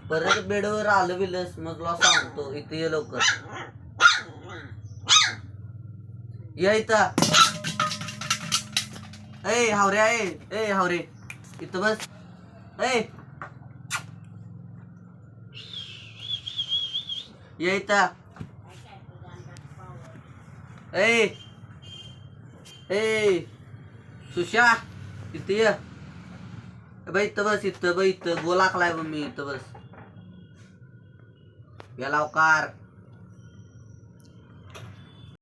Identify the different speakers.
Speaker 1: परत बेडवर आलं बिलस मग तुला सांगतो. इथे ये लवकर. या इथं. ए हावरे ए हावरे इथं बस. ए या इथं. ए ए सुशा इथं ये. बाई इथं बस. इथं बाई इथं गोलाकलाय मी. इथं बस. या लवकर.